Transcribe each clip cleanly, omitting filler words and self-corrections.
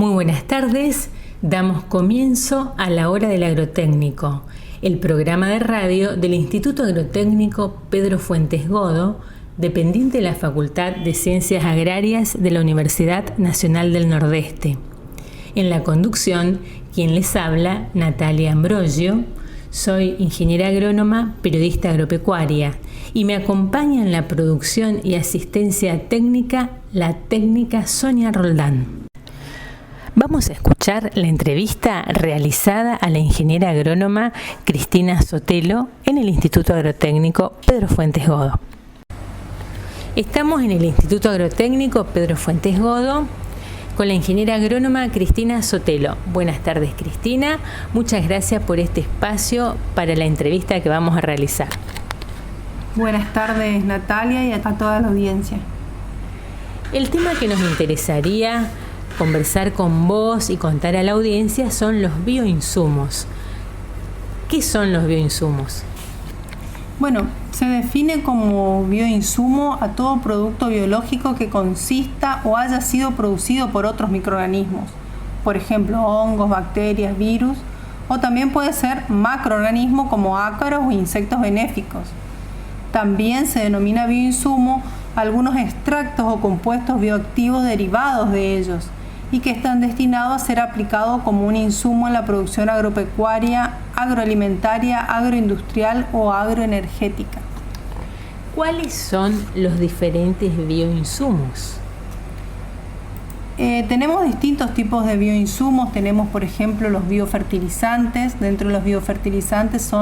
Muy buenas tardes, damos comienzo a la Hora del Agrotécnico, el programa de radio del Instituto Agrotécnico Pedro Fuentes Godo, dependiente de la Facultad de Ciencias Agrarias de la Universidad Nacional del Nordeste. En la conducción, quien les habla, Natalia Ambrogio. Soy ingeniera agrónoma, periodista agropecuaria y me acompaña en la producción y asistencia técnica la técnica Sonia Roldán. Vamos a escuchar la entrevista realizada a la ingeniera agrónoma Cristina Sotelo en el Instituto Agrotécnico Pedro Fuentes Godo. Estamos en el Instituto Agrotécnico Pedro Fuentes Godo con la ingeniera agrónoma Cristina Sotelo. Buenas tardes, Cristina. Muchas gracias por este espacio para la entrevista que vamos a realizar. Buenas tardes, Natalia, y a toda la audiencia. El tema que nos interesaría conversar con vos y contar a la audiencia son los bioinsumos. ¿Qué son los bioinsumos? Bueno, se define como bioinsumo a todo producto biológico que consista o haya sido producido por otros microorganismos, por ejemplo, hongos, bacterias, virus, o también puede ser macroorganismos como ácaros o insectos benéficos. También se denomina bioinsumo a algunos extractos o compuestos bioactivos derivados de ellos y que están destinados a ser aplicados como un insumo en la producción agropecuaria, agroalimentaria, agroindustrial o agroenergética. ¿Cuáles son los diferentes bioinsumos? Tenemos distintos tipos de bioinsumos. Tenemos, por ejemplo, los biofertilizantes. Dentro de los biofertilizantes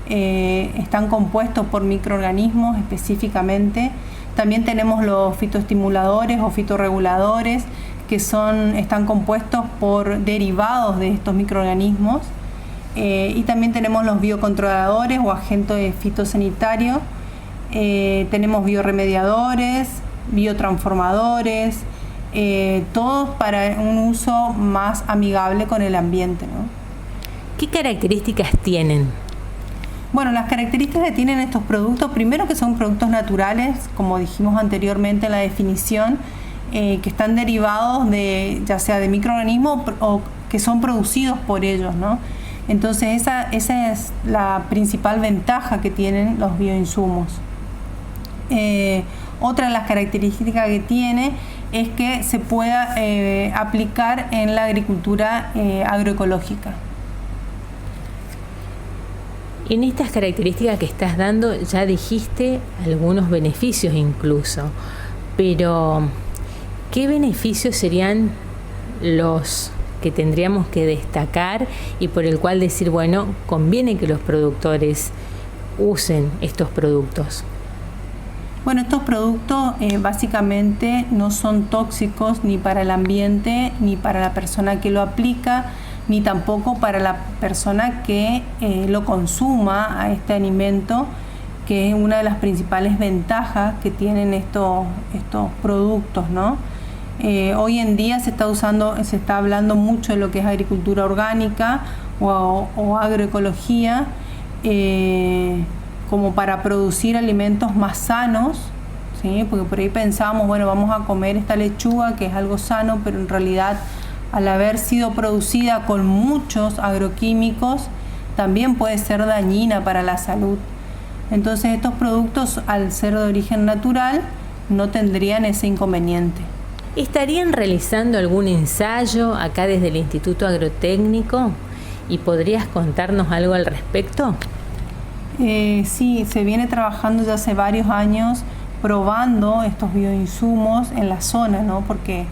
están compuestos por microorganismos específicamente. También tenemos los fitoestimuladores o fitorreguladores, que están compuestos por derivados de estos microorganismos. Y también tenemos los biocontroladores o agentes fitosanitarios. Tenemos bioremediadores, biotransformadores, todos para un uso más amigable con el ambiente, ¿no? ¿Qué características tienen? Bueno, las características que tienen estos productos, primero que son productos naturales, como dijimos anteriormente en la definición, que están derivados ya sea de microorganismos o que son producidos por ellos, ¿no? Entonces esa es la principal ventaja que tienen los bioinsumos. Otra de las características que tiene es que se pueda aplicar en la agricultura agroecológica. En estas características que estás dando ya dijiste algunos beneficios incluso, pero ¿qué beneficios serían los que tendríamos que destacar y por el cual decir, bueno, conviene que los productores usen estos productos? Bueno, estos productos básicamente no son tóxicos ni para el ambiente, ni para la persona que lo aplica, ni tampoco para la persona que lo consuma a este alimento, que es una de las principales ventajas que tienen estos productos, ¿no? Hoy en día se está hablando mucho de lo que es agricultura orgánica o agroecología, como para producir alimentos más sanos, ¿sí? Porque por ahí pensamos, bueno, vamos a comer esta lechuga que es algo sano, pero en realidad al haber sido producida con muchos agroquímicos también puede ser dañina para la salud. Entonces estos productos, al ser de origen natural, no tendrían ese inconveniente. ¿Estarían realizando algún ensayo acá desde el Instituto Agrotécnico? ¿Y podrías contarnos algo al respecto? Sí, se viene trabajando ya hace varios años probando estos bioinsumos en la zona, ¿no? Porque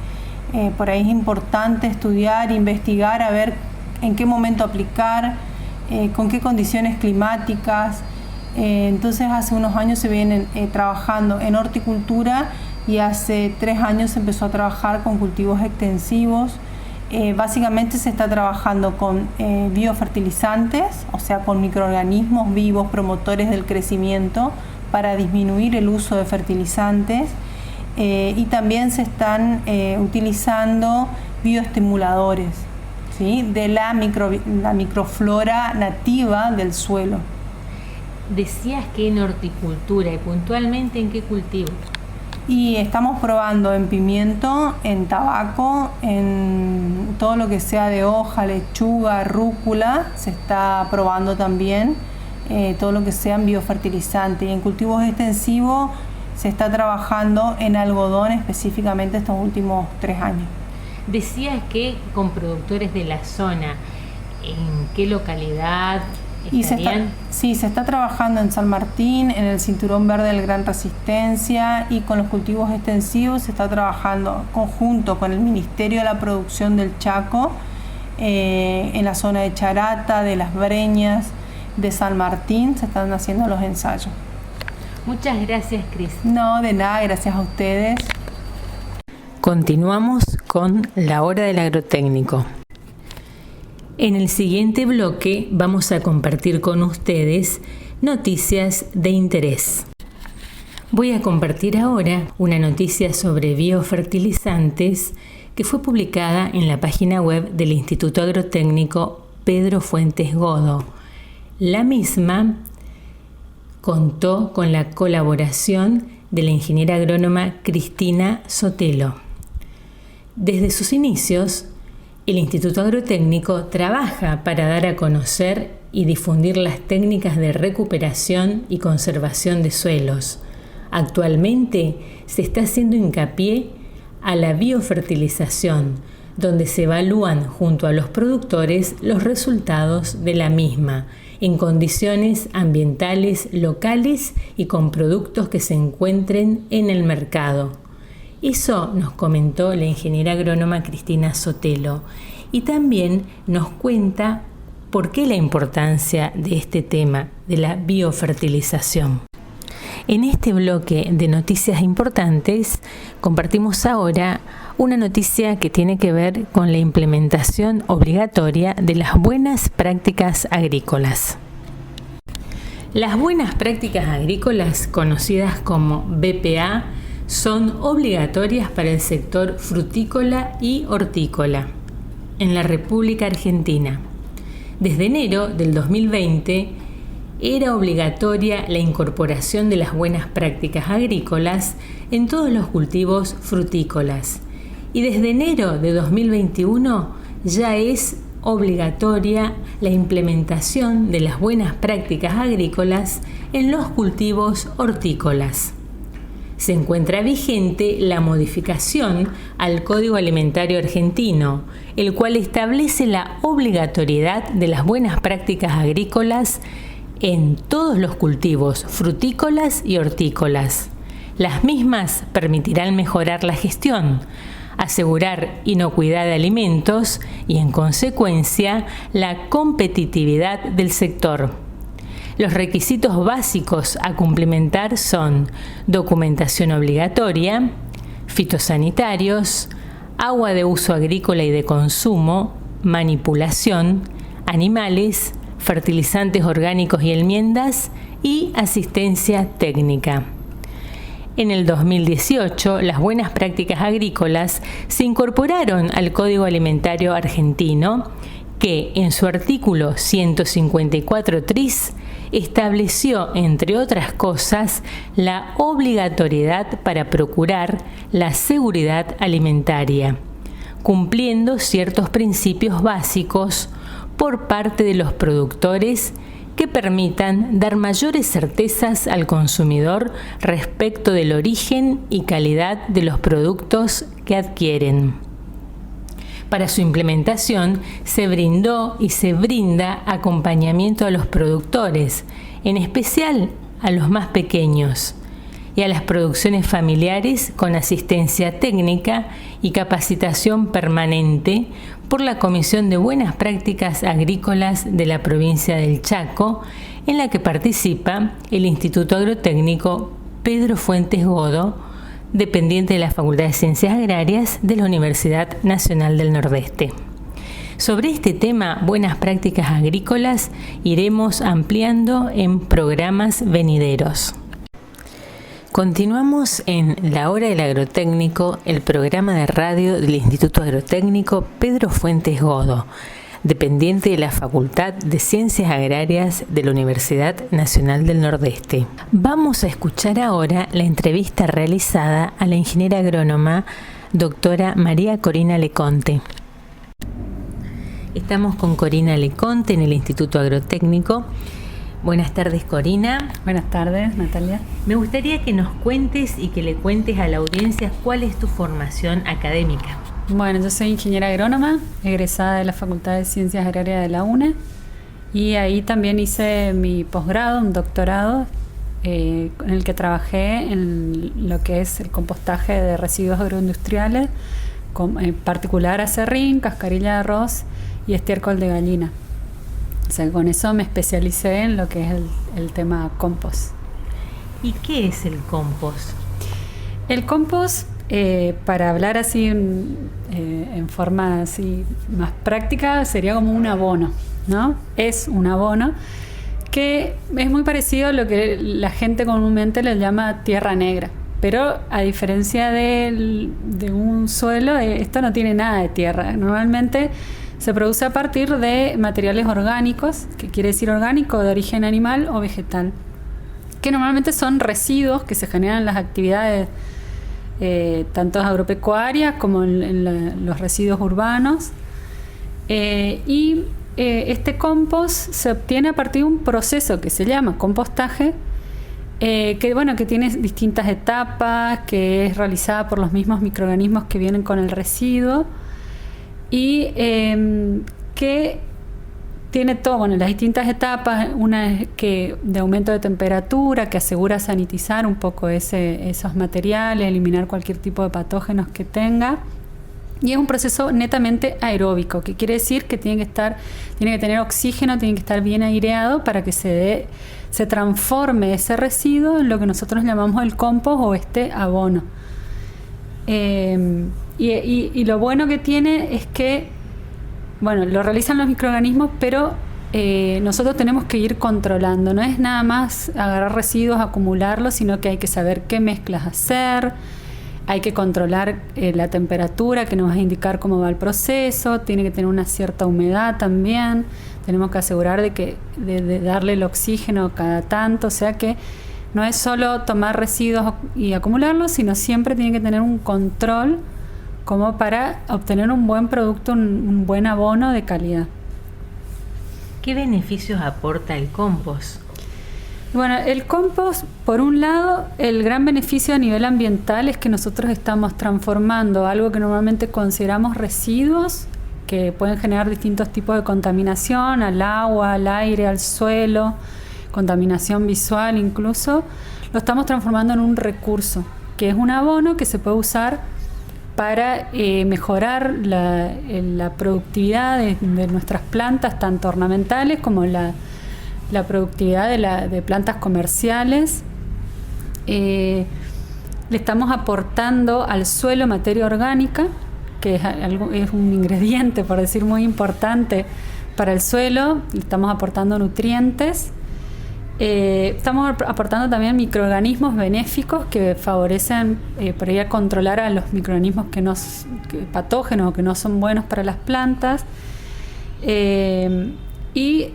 por ahí es importante estudiar, investigar, a ver en qué momento aplicar, con qué condiciones climáticas. Entonces hace unos años se vienen trabajando en horticultura y hace 3 años se empezó a trabajar con cultivos extensivos. Básicamente se está trabajando con biofertilizantes, o sea, con microorganismos vivos promotores del crecimiento para disminuir el uso de fertilizantes, y también se están utilizando bioestimuladores, ¿sí? De la microflora nativa del suelo. Decías que en horticultura, y puntualmente ¿en qué cultivo? Y estamos probando en pimiento, en tabaco, en todo lo que sea de hoja, lechuga, rúcula, se está probando también, todo lo que sean biofertilizantes. Y en cultivos extensivos se está trabajando en algodón específicamente estos últimos 3 años. Decías que con productores de la zona, ¿en qué localidad estarían? Se está trabajando en San Martín, en el Cinturón Verde del Gran Resistencia, y con los cultivos extensivos se está trabajando conjunto con el Ministerio de la Producción del Chaco, en la zona de Charata, de Las Breñas, de San Martín, se están haciendo los ensayos. Muchas gracias, Cris. No, de nada, gracias a ustedes. Continuamos con la hora del agrotécnico. En el siguiente bloque vamos a compartir con ustedes noticias de interés. Voy a compartir ahora una noticia sobre biofertilizantes que fue publicada en la página web del Instituto Agrotécnico Pedro Fuentes Godo. La misma contó con la colaboración de la ingeniera agrónoma Cristina Sotelo. Desde sus inicios, el Instituto Agrotécnico trabaja para dar a conocer y difundir las técnicas de recuperación y conservación de suelos. Actualmente se está haciendo hincapié a la biofertilización, donde se evalúan junto a los productores los resultados de la misma, en condiciones ambientales locales y con productos que se encuentren en el mercado. Eso nos comentó la ingeniera agrónoma Cristina Sotelo, y también nos cuenta por qué la importancia de este tema de la biofertilización. En este bloque de noticias importantes compartimos ahora una noticia que tiene que ver con la implementación obligatoria de las buenas prácticas agrícolas. Las buenas prácticas agrícolas, conocidas como BPA, son obligatorias para el sector frutícola y hortícola en la República Argentina. Desde enero del 2020 era obligatoria la incorporación de las buenas prácticas agrícolas en todos los cultivos frutícolas, y desde enero de 2021 ya es obligatoria la implementación de las buenas prácticas agrícolas en los cultivos hortícolas. Se encuentra vigente la modificación al Código Alimentario Argentino, el cual establece la obligatoriedad de las buenas prácticas agrícolas en todos los cultivos frutícolas y hortícolas. Las mismas permitirán mejorar la gestión, asegurar inocuidad de alimentos y, en consecuencia, la competitividad del sector. Los requisitos básicos a cumplimentar son documentación obligatoria, fitosanitarios, agua de uso agrícola y de consumo, manipulación, animales, fertilizantes orgánicos y enmiendas y asistencia técnica. En el 2018, las buenas prácticas agrícolas se incorporaron al Código Alimentario Argentino, que en su artículo 154 tris estableció, entre otras cosas, la obligatoriedad para procurar la seguridad alimentaria, cumpliendo ciertos principios básicos por parte de los productores que permitan dar mayores certezas al consumidor respecto del origen y calidad de los productos que adquieren. Para su implementación se brindó y se brinda acompañamiento a los productores, en especial a los más pequeños, y a las producciones familiares con asistencia técnica y capacitación permanente por la Comisión de Buenas Prácticas Agrícolas de la provincia del Chaco, en la que participa el Instituto Agrotécnico Pedro Fuentes Godo, dependiente de la Facultad de Ciencias Agrarias de la Universidad Nacional del Nordeste. Sobre este tema, buenas prácticas agrícolas, iremos ampliando en programas venideros. Continuamos en La Hora del Agrotécnico, el programa de radio del Instituto Agrotécnico Pedro Fuentes Godo, dependiente de la Facultad de Ciencias Agrarias de la Universidad Nacional del Nordeste. Vamos a escuchar ahora la entrevista realizada a la ingeniera agrónoma doctora María Corina Leconte. Estamos con Corina Leconte en el Instituto Agrotécnico. Buenas tardes, Corina. Buenas tardes, Natalia. Me gustaría que nos cuentes y que le cuentes a la audiencia cuál es tu formación académica. Bueno, yo soy ingeniera agrónoma, egresada de la Facultad de Ciencias Agrarias de la UNE, y ahí también hice mi posgrado, un doctorado, en el que trabajé en lo que es el compostaje de residuos agroindustriales, en particular acerrín, cascarilla de arroz y estiércol de gallina. O sea, con eso me especialicé en lo que es el tema compost. ¿Y qué es el compost? El compost, para hablar así en forma así más práctica, sería como un abono, ¿no? Es un abono que es muy parecido a lo que la gente comúnmente le llama tierra negra. Pero a diferencia de un suelo, esto no tiene nada de tierra. Normalmente se produce a partir de materiales orgánicos, que quiere decir orgánico de origen animal o vegetal, que normalmente son residuos que se generan en las actividades tanto agropecuarias como en los residuos urbanos. Este compost se obtiene a partir de un proceso que se llama compostaje, que tiene distintas etapas, que es realizada por los mismos microorganismos que vienen con el residuo y que tiene todo, las distintas etapas. Una es que de aumento de temperatura, que asegura sanitizar un poco esos materiales, eliminar cualquier tipo de patógenos que tenga. Y es un proceso netamente aeróbico, que quiere decir que tiene que tener oxígeno, tiene que estar bien aireado para que se transforme ese residuo en lo que nosotros llamamos el compost o este abono. Y lo bueno que tiene es que, lo realizan los microorganismos, pero nosotros tenemos que ir controlando. No es nada más agarrar residuos, acumularlos, sino que hay que saber qué mezclas hacer. Hay que controlar la temperatura, que nos va a indicar cómo va el proceso. Tiene que tener una cierta humedad también. Tenemos que asegurar de darle el oxígeno cada tanto. O sea que no es solo tomar residuos y acumularlos, sino siempre tiene que tener un control como para obtener un buen producto, un buen abono de calidad. ¿Qué beneficios aporta el compost? Bueno, el compost, por un lado, el gran beneficio a nivel ambiental es que nosotros estamos transformando algo que normalmente consideramos residuos, que pueden generar distintos tipos de contaminación al agua, al aire, al suelo, contaminación visual incluso, lo estamos transformando en un recurso, que es un abono que se puede usar para mejorar la productividad de nuestras plantas, tanto ornamentales como la productividad de plantas comerciales. Le estamos aportando al suelo materia orgánica, que es un ingrediente, por decir, muy importante para el suelo. Le estamos aportando nutrientes. Estamos aportando también microorganismos benéficos que favorecen por ahí a controlar a los microorganismos patógenos o que no son buenos para las plantas. Y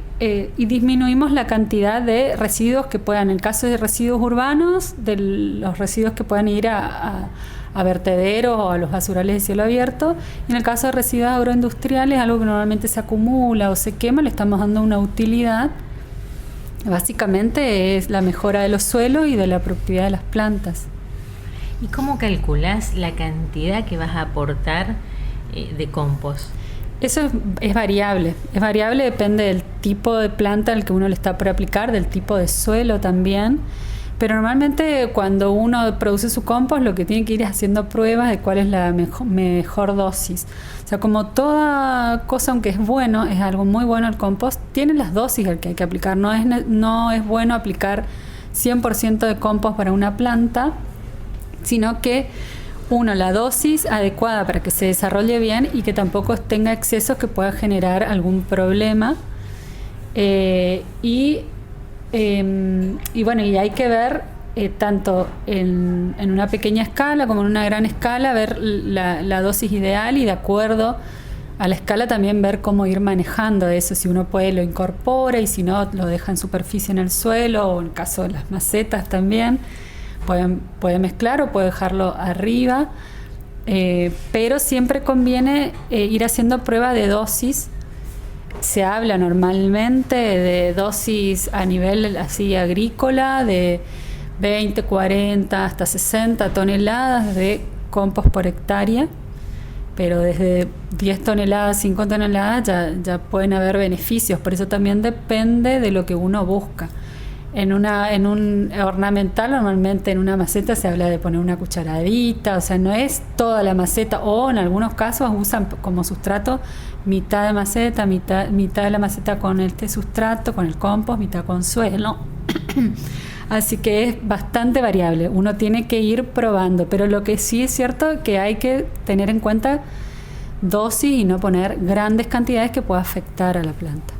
disminuimos la cantidad de residuos que puedan, en el caso de residuos urbanos, de los residuos que puedan ir a vertederos o a los basurales de cielo abierto. Y en el caso de residuos agroindustriales, algo que normalmente se acumula o se quema, le estamos dando una utilidad. Básicamente es la mejora de los suelos y de la productividad de las plantas. ¿Y cómo calculás la cantidad que vas a aportar de compost? Eso es variable, depende del tipo de planta al que uno le está por aplicar, del tipo de suelo también, pero normalmente cuando uno produce su compost lo que tiene que ir es haciendo pruebas de cuál es la mejor dosis. O sea, como toda cosa, aunque es bueno, es algo muy bueno el compost, tiene las dosis al que hay que aplicar. No es bueno aplicar 100% de compost para una planta, sino que la dosis adecuada para que se desarrolle bien y que tampoco tenga excesos que pueda generar algún problema. Y hay que ver tanto en una pequeña escala como en una gran escala, ver la dosis ideal y de acuerdo a la escala también ver cómo ir manejando eso. Si uno puede, lo incorpora, y si no, lo deja en superficie en el suelo, o en el caso de las macetas también. Puede mezclar o puede dejarlo arriba, pero siempre conviene ir haciendo prueba de dosis se habla normalmente de dosis a nivel así agrícola de 20, 40, hasta 60 toneladas de compost por hectárea, pero desde 10 toneladas, 5 toneladas ya pueden haber beneficios, por eso también depende de lo que uno busca. En un ornamental, normalmente en una maceta se habla de poner una cucharadita, o sea, no es toda la maceta, o en algunos casos usan como sustrato mitad de maceta, mitad de la maceta con este sustrato, con el compost, mitad con suelo. Así que es bastante variable, uno tiene que ir probando, pero lo que sí es cierto es que hay que tener en cuenta dosis y no poner grandes cantidades que pueda afectar a la planta.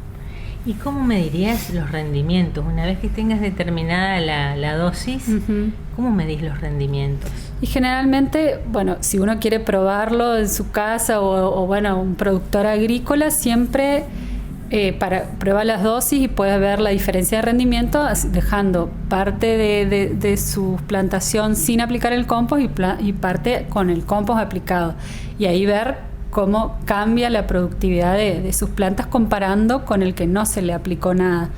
¿Y cómo medirías los rendimientos? Una vez que tengas determinada la dosis, ¿cómo medís los rendimientos? Y generalmente, bueno, si uno quiere probarlo en su casa o bueno, un productor agrícola, siempre para prueba las dosis y puedes ver la diferencia de rendimiento dejando parte de su plantación sin aplicar el compost y parte con el compost aplicado. Y ahí ver cómo cambia la productividad de sus plantas comparando con el que no se le aplicó nada.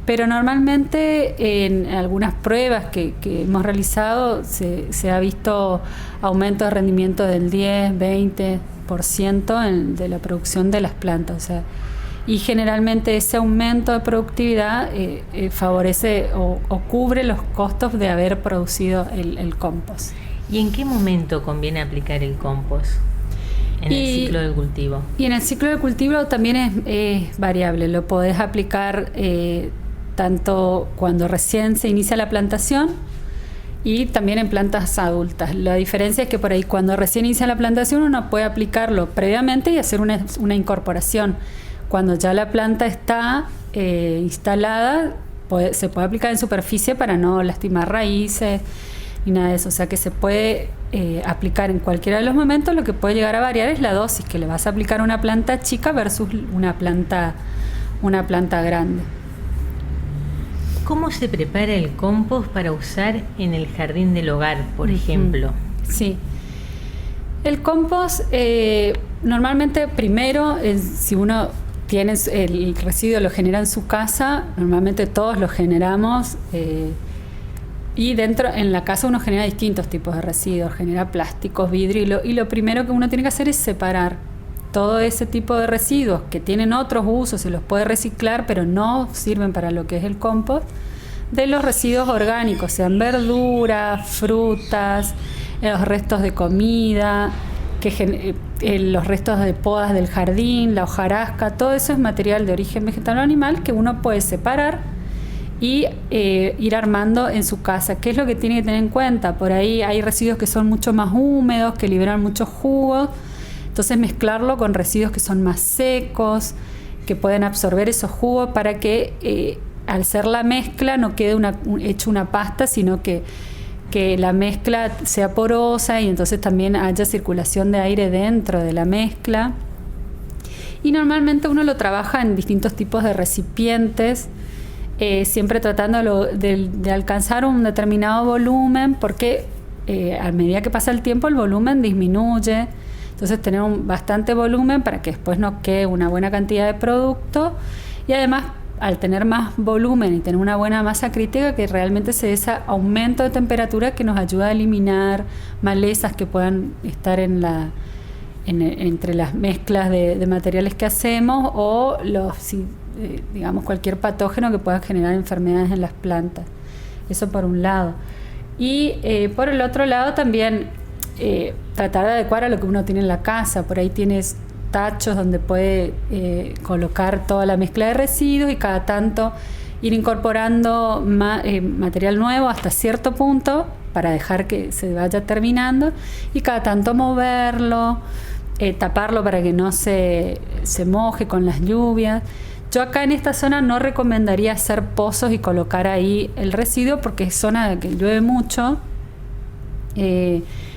Pero normalmente en algunas pruebas que hemos realizado se ha visto aumento de rendimiento del 10, 20% de la producción de las plantas. O sea, y generalmente ese aumento de productividad favorece o cubre los costos de haber producido el compost. ¿Y en qué momento conviene aplicar el compost? En el ciclo del cultivo. Y en el ciclo del cultivo también es variable. Lo podés aplicar tanto cuando recién se inicia la plantación y también en plantas adultas. La diferencia es que por ahí cuando recién inicia la plantación uno puede aplicarlo previamente y hacer una incorporación. Cuando ya la planta está instalada, se puede aplicar en superficie para no lastimar raíces ni nada de eso. O sea que se puede aplicar en cualquiera de los momentos. Lo que puede llegar a variar es la dosis que le vas a aplicar a una planta chica versus una planta grande. ¿Cómo se prepara el compost para usar en el jardín del hogar, por ejemplo? Sí. El compost, normalmente primero, si uno tiene el residuo, lo genera en su casa, normalmente todos lo generamos, y en la casa uno genera distintos tipos de residuos, genera plásticos, vidrio, y lo primero que uno tiene que hacer es separar todo ese tipo de residuos que tienen otros usos, se los puede reciclar, pero no sirven para lo que es el compost, de los residuos orgánicos, sean verduras, frutas, los restos de comida, los restos de podas del jardín, la hojarasca, todo eso es material de origen vegetal o animal que uno puede separar y ir armando en su casa. ¿Qué es lo que tiene que tener en cuenta? Por ahí hay residuos que son mucho más húmedos, que liberan muchos jugos, entonces mezclarlo con residuos que son más secos, que pueden absorber esos jugos para que al ser la mezcla no quede hecho una pasta, sino que la mezcla sea porosa y entonces también haya circulación de aire dentro de la mezcla. Y normalmente uno lo trabaja en distintos tipos de recipientes, siempre tratando de alcanzar un determinado volumen, porque a medida que pasa el tiempo el volumen disminuye. Entonces tener bastante volumen para que después nos quede una buena cantidad de producto, y además al tener más volumen y tener una buena masa crítica, que realmente se dé ese aumento de temperatura que nos ayuda a eliminar malezas que puedan estar entre las mezclas de materiales que hacemos, o digamos cualquier patógeno que pueda generar enfermedades en las plantas. Eso por un lado. Y por el otro lado también tratar de adecuar a lo que uno tiene en la casa. Por ahí tienes tachos donde puede colocar toda la mezcla de residuos y cada tanto ir incorporando material nuevo hasta cierto punto para dejar que se vaya terminando, y cada tanto moverlo, taparlo para que no se moje con las lluvias. Yo acá en esta zona no recomendaría hacer pozos y colocar ahí el residuo porque es zona que llueve mucho,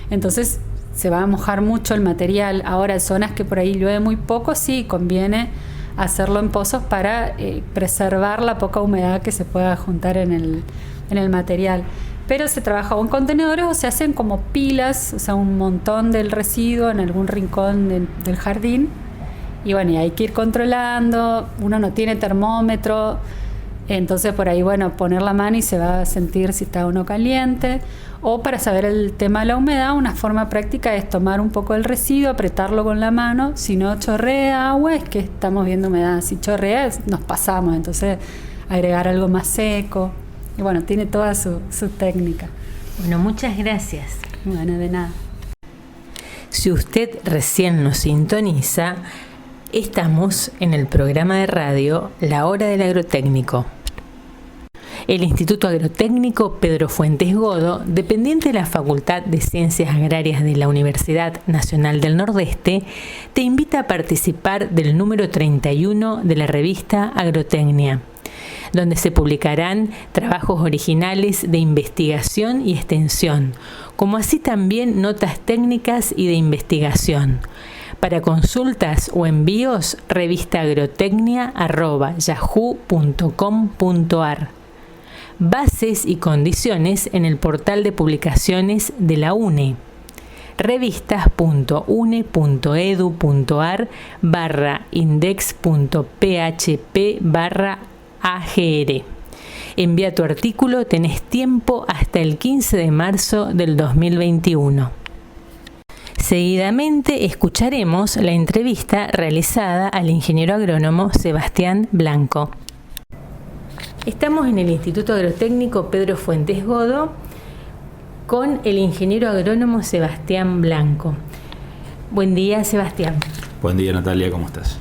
entonces se va a mojar mucho el material. Ahora, en zonas que por ahí llueve muy poco, sí conviene hacerlo en pozos para preservar la poca humedad que se pueda juntar en el material. Pero se trabaja o en contenedores o se hacen como pilas, o sea, un montón del residuo en algún rincón del jardín, Y bueno, y hay que ir controlando, uno no tiene termómetro, entonces por ahí, bueno, poner la mano y se va a sentir si está uno caliente. O para saber el tema de la humedad, una forma práctica es tomar un poco el residuo, apretarlo con la mano. Si no chorrea agua, es que estamos viendo humedad. Si chorrea, nos pasamos, entonces agregar algo más seco. Y bueno, tiene toda su técnica. Bueno, muchas gracias. Bueno, de nada. Si usted recién nos sintoniza, estamos en el programa de radio La Hora del Agrotécnico. El Instituto Agrotécnico Pedro Fuentes Godo, dependiente de la Facultad de Ciencias Agrarias de la Universidad Nacional del Nordeste, te invita a participar del número 31 de la revista Agrotecnia, donde se publicarán trabajos originales de investigación y extensión, como así también notas técnicas y de investigación. Para consultas o envíos, revistaagrotecnia@yahoo.com.ar. Bases y condiciones en el portal de publicaciones de la UNE. revistas.une.edu.ar/index.php/AGR. Envía tu artículo, tenés tiempo hasta el 15 de marzo del 2021. Seguidamente escucharemos la entrevista realizada al ingeniero agrónomo Sebastián Blanco. Estamos en el Instituto Agrotécnico Pedro Fuentes Godo con el ingeniero agrónomo Sebastián Blanco. Buen día, Sebastián. Buen día, Natalia, ¿cómo estás?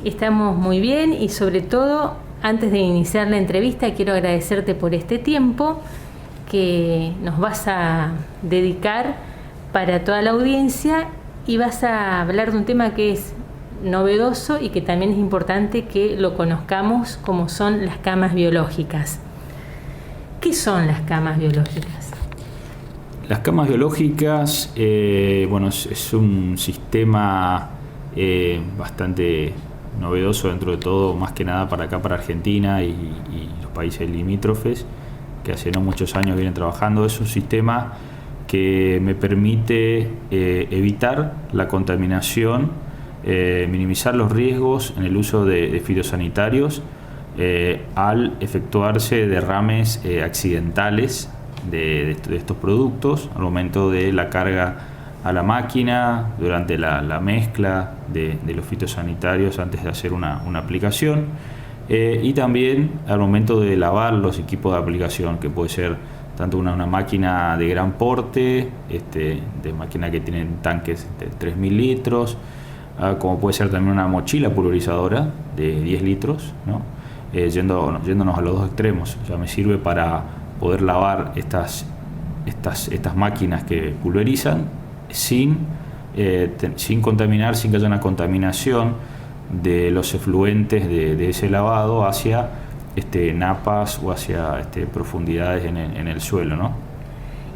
Estamos muy bien y sobre todo, antes de iniciar la entrevista, quiero agradecerte por este tiempo que nos vas a dedicar para toda la audiencia y vas a hablar de un tema que es novedoso y que también es importante que lo conozcamos, como son las camas biológicas. ¿Qué son las camas biológicas? Las camas biológicas, es un sistema bastante novedoso dentro de todo, más que nada para acá, para Argentina y los países limítrofes, que hace no muchos años vienen trabajando. Es un sistema que me permite evitar la contaminación, minimizar los riesgos en el uso de fitosanitarios al efectuarse derrames accidentales de estos productos al momento de la carga a la máquina, durante la mezcla de los fitosanitarios antes de hacer una aplicación, y también al momento de lavar los equipos de aplicación, que puede ser tanto una máquina de gran porte, de máquina que tienen tanques de 3.000 litros, como puede ser también una mochila pulverizadora de 10 litros, ¿no? Yéndonos a los dos extremos. Ya me sirve para poder lavar estas máquinas que pulverizan sin contaminar, sin que haya una contaminación de los efluentes de ese lavado hacia napas o hacia profundidades en el suelo, ¿no?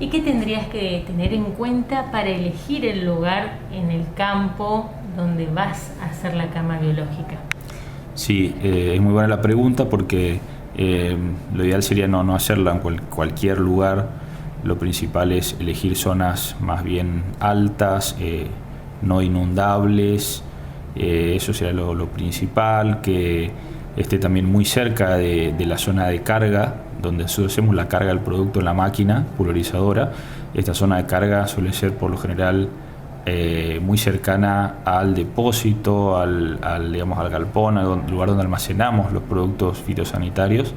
¿Y qué tendrías que tener en cuenta para elegir el lugar en el campo donde vas a hacer la cama biológica? Sí, es muy buena la pregunta porque lo ideal sería no hacerla en cualquier lugar. Lo principal es elegir zonas más bien altas, no inundables. Eso sería lo principal, que esté también muy cerca de la zona de carga, donde hacemos la carga del producto en la máquina pulverizadora. Esta zona de carga suele ser por lo general muy cercana al depósito, al galpón, al lugar donde almacenamos los productos fitosanitarios.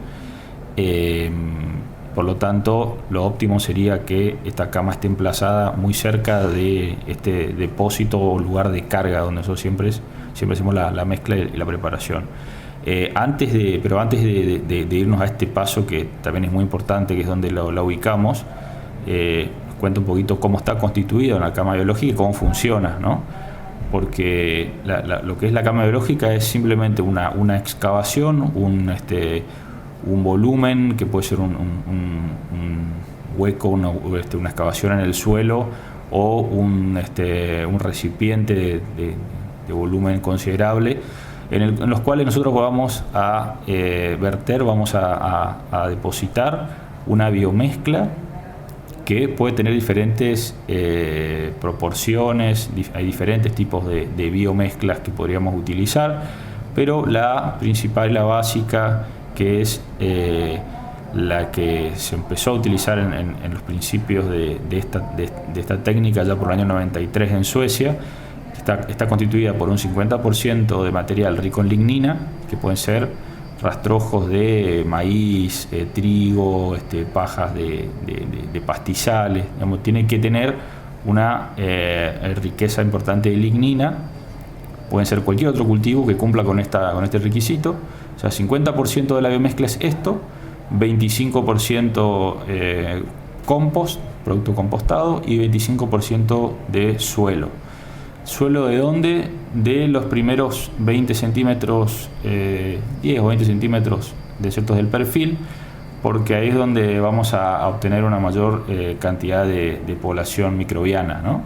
Por lo tanto, lo óptimo sería que esta cama esté emplazada muy cerca de este depósito o lugar de carga, donde nosotros siempre hacemos la mezcla y la preparación. Antes de irnos a este paso, que también es muy importante, que es donde la ubicamos, cuento un poquito cómo está constituida una cama biológica y cómo funciona, ¿no? Porque lo que es la cama biológica es simplemente una excavación, un volumen que puede ser un hueco, una excavación en el suelo, o un recipiente de volumen considerable, en los cuales nosotros vamos a verter, vamos a depositar una biomezcla que puede tener diferentes proporciones, hay diferentes tipos de biomezclas que podríamos utilizar, pero la principal y la básica, que es la que se empezó a utilizar en los principios de esta técnica ya por el año 93 en Suecia, está constituida por un 50% de material rico en lignina, que pueden ser rastrojos de maíz, trigo, pajas de pastizales. Digamos, tiene que tener una riqueza importante de lignina. Pueden ser cualquier otro cultivo que cumpla con este requisito. O sea, 50% de la biomezcla es esto, 25% compost, producto compostado, y 25% de suelo. ¿Suelo de dónde? De los primeros 20 centímetros, 10 o 20 centímetros desiertos del perfil, porque ahí es donde vamos a obtener una mayor cantidad de población microbiana, ¿no?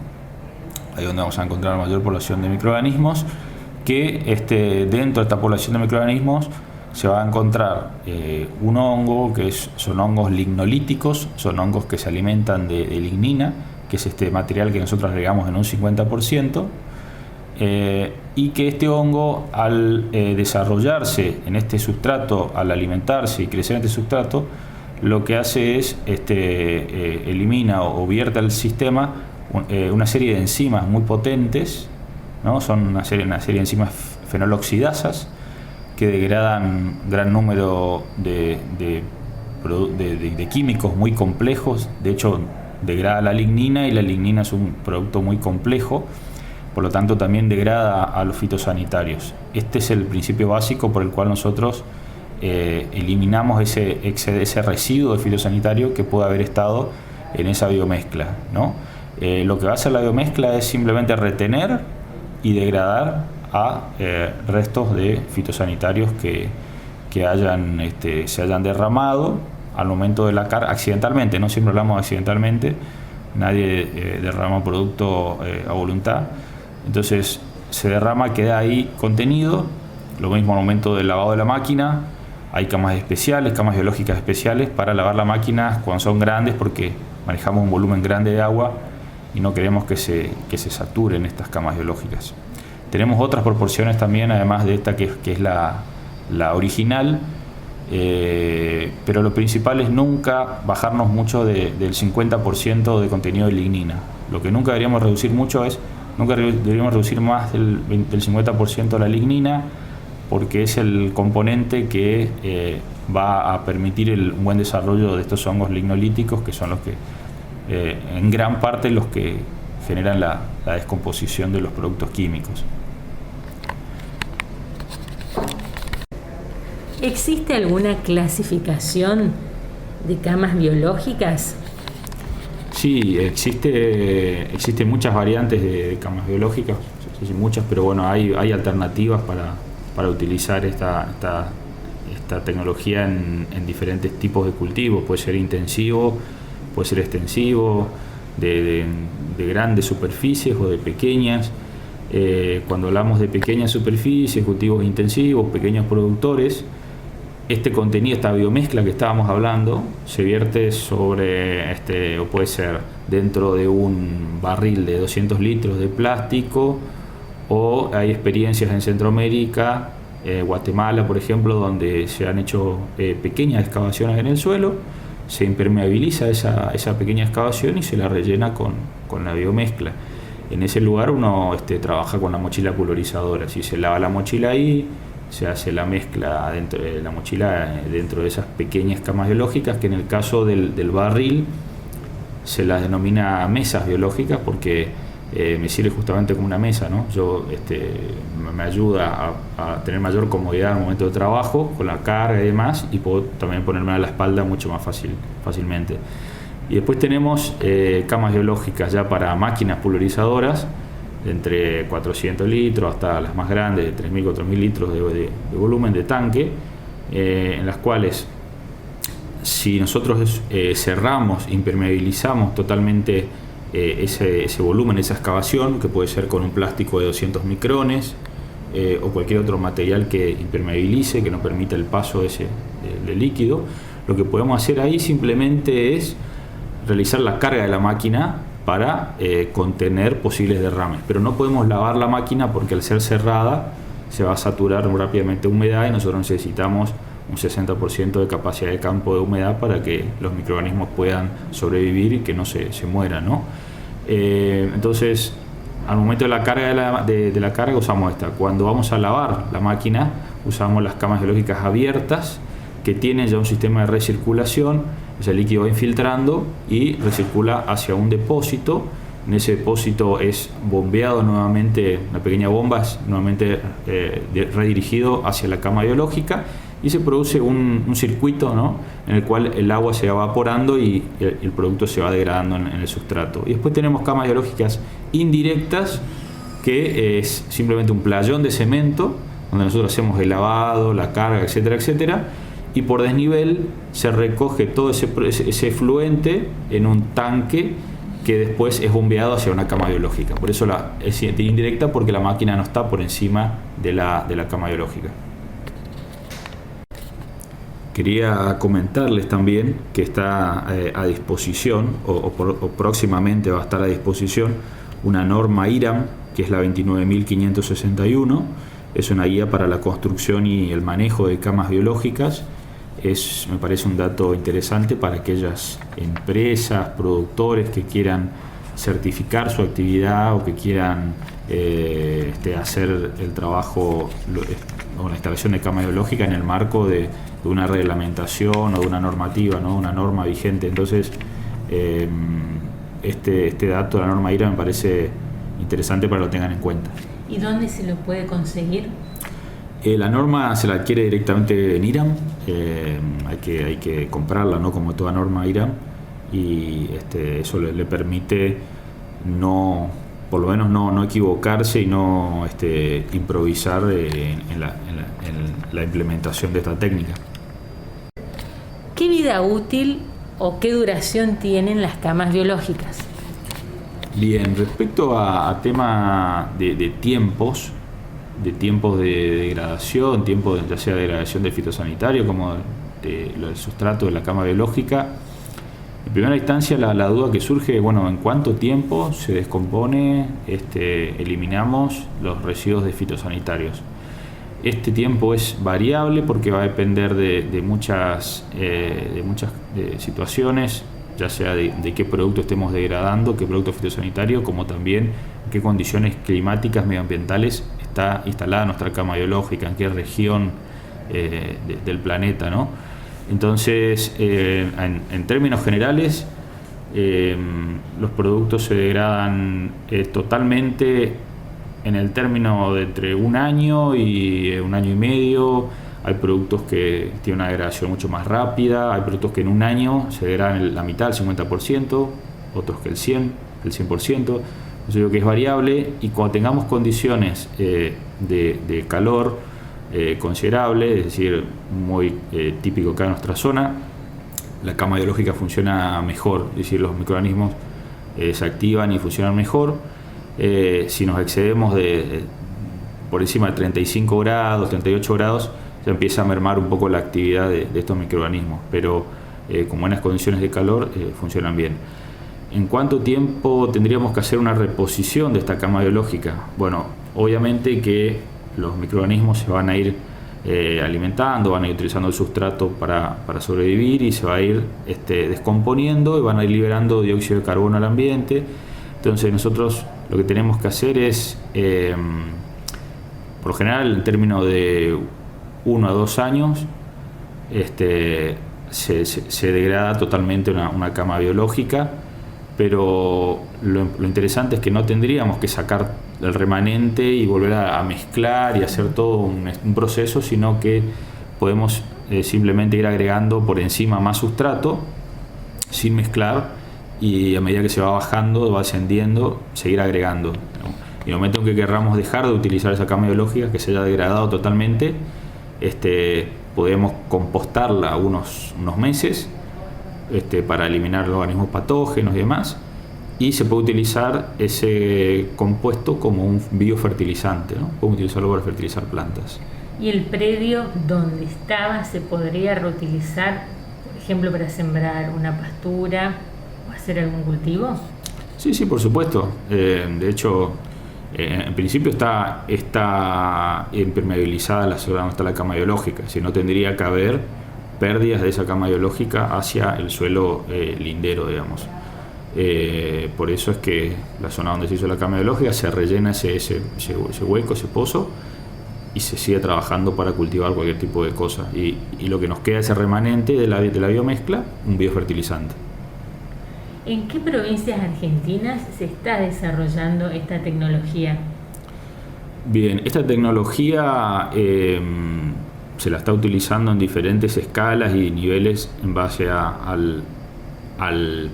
Ahí es donde vamos a encontrar mayor población de microorganismos, que dentro de esta población de microorganismos se va a encontrar un hongo, son hongos lignolíticos, son hongos que se alimentan de lignina, que es este material que nosotros agregamos en un 50%, y que este hongo, al desarrollarse en este sustrato, al alimentarse y crecer en este sustrato, lo que hace es elimina o vierte al sistema una serie de enzimas muy potentes, ¿no? Son una serie de enzimas fenoloxidasas que degradan gran número de químicos muy complejos. De hecho, degrada la lignina, y la lignina es un producto muy complejo, por lo tanto también degrada a los fitosanitarios. Este es el principio básico por el cual nosotros eliminamos ese residuo de fitosanitario que puede haber estado en esa biomezcla, ¿no? Lo que va a hacer la biomezcla es simplemente retener y degradar a restos de fitosanitarios que se hayan derramado al momento de la carga, accidentalmente. No siempre hablamos accidentalmente, nadie derrama producto a voluntad. Entonces se derrama, queda ahí contenido. Lo mismo al momento del lavado de la máquina, hay camas especiales, camas biológicas especiales para lavar la máquina cuando son grandes, porque manejamos un volumen grande de agua y no queremos que se saturen estas camas biológicas. Tenemos otras proporciones también, además de esta que es la original, pero lo principal es nunca bajarnos mucho del 50% de contenido de lignina. Lo que nunca deberíamos reducir mucho nunca deberíamos reducir más del 50% de la lignina, porque es el componente que va a permitir un buen desarrollo de estos hongos lignolíticos, que son los que, en gran parte, los que generan la descomposición de los productos químicos. ¿Existe alguna clasificación de camas biológicas? Sí, existen muchas variantes de camas biológicas, no sé si muchas, pero bueno, hay alternativas para utilizar esta tecnología en diferentes tipos de cultivos. Puede ser intensivo, puede ser extensivo, de grandes superficies o de pequeñas. Cuando hablamos de pequeñas superficies, cultivos intensivos, pequeños productores, este contenido, esta biomezcla que estábamos hablando, se vierte sobre, o puede ser dentro de un barril de 200 litros de plástico, o hay experiencias en Centroamérica, Guatemala por ejemplo, donde se han hecho pequeñas excavaciones en el suelo, se impermeabiliza esa pequeña excavación y se la rellena con la biomezcla. En ese lugar uno trabaja con la mochila pulverizadora. Si se lava la mochila ahí, se hace la mezcla dentro de la mochila, dentro de esas pequeñas camas biológicas, que en el caso del barril se las denomina mesas biológicas, porque me sirve justamente como una mesa, ¿no? Me ayuda a tener mayor comodidad al momento de trabajo, con la carga y demás, y puedo también ponerme a la espalda mucho más fácilmente. Y después tenemos camas biológicas ya para máquinas pulverizadoras, de entre 400 litros hasta las más grandes, de 3.000, 4.000 litros de volumen de tanque, en las cuales, si nosotros cerramos, impermeabilizamos totalmente ese volumen, esa excavación, que puede ser con un plástico de 200 micrones o cualquier otro material que impermeabilice, que no permita el paso de líquido, lo que podemos hacer ahí simplemente es realizar la carga de la máquina para contener posibles derrames. Pero no podemos lavar la máquina porque al ser cerrada se va a saturar rápidamente humedad y nosotros necesitamos un 60% de capacidad de campo de humedad para que los microorganismos puedan sobrevivir y que no se mueran, ¿no? Entonces, al momento de la carga de la carga usamos esta. Cuando vamos a lavar la máquina usamos las camas biológicas abiertas que tienen ya un sistema de recirculación. Ese líquido va infiltrando y recircula hacia un depósito. En ese depósito es bombeado nuevamente, una pequeña bomba es nuevamente redirigido hacia la cama biológica y se produce un circuito, ¿no?, en el cual el agua se va evaporando y el producto se va degradando en el sustrato. Y después tenemos camas biológicas indirectas, que es simplemente un playón de cemento donde nosotros hacemos el lavado, la carga, etcétera, etcétera, y por desnivel se recoge todo ese efluente en un tanque que después es bombeado hacia una cama biológica. Por eso es indirecta, porque la máquina no está por encima de la cama biológica. Quería comentarles también que está a disposición, o próximamente va a estar a disposición, una norma IRAM, que es la 29.561. Es una guía para la construcción y el manejo de camas biológicas. Me parece un dato interesante para aquellas empresas, productores que quieran certificar su actividad o que quieran hacer el trabajo o la instalación de cama biológica en el marco de una reglamentación o de una normativa, ¿no?, una norma vigente. Entonces, este dato de la norma IRA me parece interesante para que lo tengan en cuenta. ¿Y dónde se lo puede conseguir? La norma se la adquiere directamente en IRAM. Hay que comprarla, ¿no?, como toda norma IRAM, y eso le permite por lo menos no equivocarse y no improvisar en la implementación de esta técnica. ¿Qué vida útil o qué duración tienen las camas biológicas? Bien, respecto a tema de tiempos de degradación, ya sea de degradación del fitosanitario como del sustrato de la cama biológica, en primera instancia la duda que surge, bueno, ¿en cuánto tiempo se descompone, eliminamos los residuos de fitosanitarios? Este tiempo es variable porque va a depender de muchas situaciones, ya sea de qué producto estemos degradando, qué producto fitosanitario, como también en qué condiciones climáticas, medioambientales está instalada nuestra cama biológica, en qué región del planeta, ¿no? Entonces, en términos generales, los productos se degradan totalmente en el término de entre un año y un año y medio. Hay productos que tienen una degradación mucho más rápida, hay productos que en un año se degradan la mitad, el 50%, otros que el 100%. Yo digo que es variable, y cuando tengamos condiciones de calor considerable, es decir, muy típico acá en nuestra zona, la cama biológica funciona mejor, es decir, los microorganismos se activan y funcionan mejor. Si nos excedemos por encima de 35 grados, 38 grados, ya empieza a mermar un poco la actividad de estos microorganismos, pero con buenas condiciones de calor funcionan bien. ¿En cuánto tiempo tendríamos que hacer una reposición de esta cama biológica? Bueno, obviamente que los microorganismos se van a ir alimentando, van a ir utilizando el sustrato para sobrevivir, y se va a ir descomponiendo y van a ir liberando dióxido de carbono al ambiente. Entonces nosotros lo que tenemos que hacer es, por lo general, en términos de 1 a 2 años, se degrada totalmente una cama biológica, pero lo interesante es que no tendríamos que sacar el remanente y volver a mezclar y hacer todo un proceso, sino que podemos simplemente ir agregando por encima más sustrato sin mezclar, y a medida que se va bajando, va ascendiendo, seguir agregando, ¿no? Y en el momento en que querramos dejar de utilizar esa cama biológica, que se haya degradado totalmente, podemos compostarla unos meses para eliminar los organismos patógenos y demás, y se puede utilizar ese compuesto como un biofertilizante, ¿no? Podemos utilizarlo para fertilizar plantas. ¿Y el predio donde estaba se podría reutilizar, por ejemplo, para sembrar una pastura? hacer algún cultivo? Sí, por supuesto. De hecho, en principio está impermeabilizada la zona donde está la cama biológica, si no tendría que haber pérdidas de esa cama biológica hacia el suelo lindero, digamos. Por eso es que la zona donde se hizo la cama biológica se rellena ese hueco, ese pozo, y se sigue trabajando para cultivar cualquier tipo de cosa. Y lo que nos queda es el remanente de la biomezcla, un biofertilizante. ¿En qué provincias argentinas se está desarrollando esta tecnología? Bien, esta tecnología se la está utilizando en diferentes escalas y niveles en base al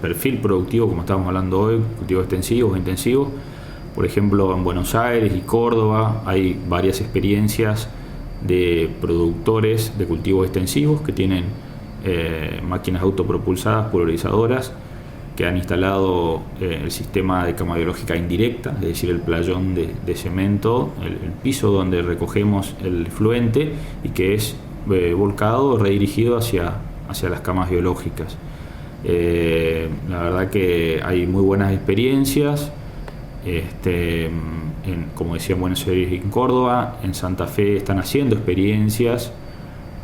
perfil productivo, como estamos hablando hoy, cultivos extensivos o intensivos. Por ejemplo, en Buenos Aires y Córdoba hay varias experiencias de productores de cultivos extensivos que tienen máquinas autopropulsadas, pulverizadoras, que han instalado el sistema de cama biológica indirecta, es decir, el playón de cemento, el piso donde recogemos el fluente y que es volcado, redirigido hacia las camas biológicas. La verdad que hay muy buenas experiencias, como decía, en Buenos Aires y en Córdoba. En Santa Fe están haciendo experiencias,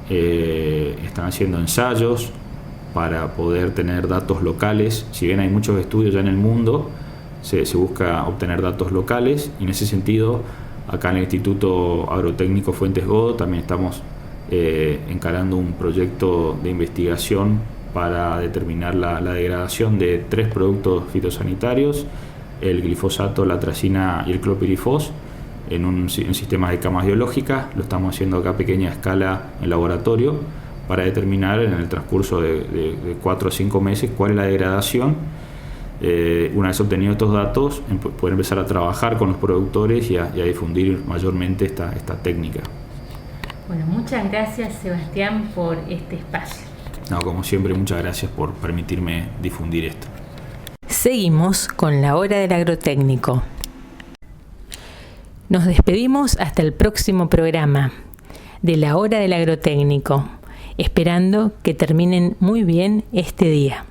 están haciendo ensayos para poder tener datos locales. Si bien hay muchos estudios ya en el mundo, se busca obtener datos locales, y en ese sentido acá en el Instituto Agrotécnico Fuentes Godó también estamos encarando un proyecto de investigación para determinar la degradación de 3 productos fitosanitarios, el glifosato, la atracina y el clopirifos, en sistemas de camas biológicas. Lo estamos haciendo acá a pequeña escala en laboratorio, para determinar en el transcurso de 4 o 5 meses cuál es la degradación. Una vez obtenidos estos datos, poder empezar a trabajar con los productores y a difundir mayormente esta técnica. Bueno, muchas gracias, Sebastián, por este espacio. No, como siempre, muchas gracias por permitirme difundir esto. Seguimos con la hora del agrotécnico. Nos despedimos hasta el próximo programa de la hora del agrotécnico, esperando que terminen muy bien este día.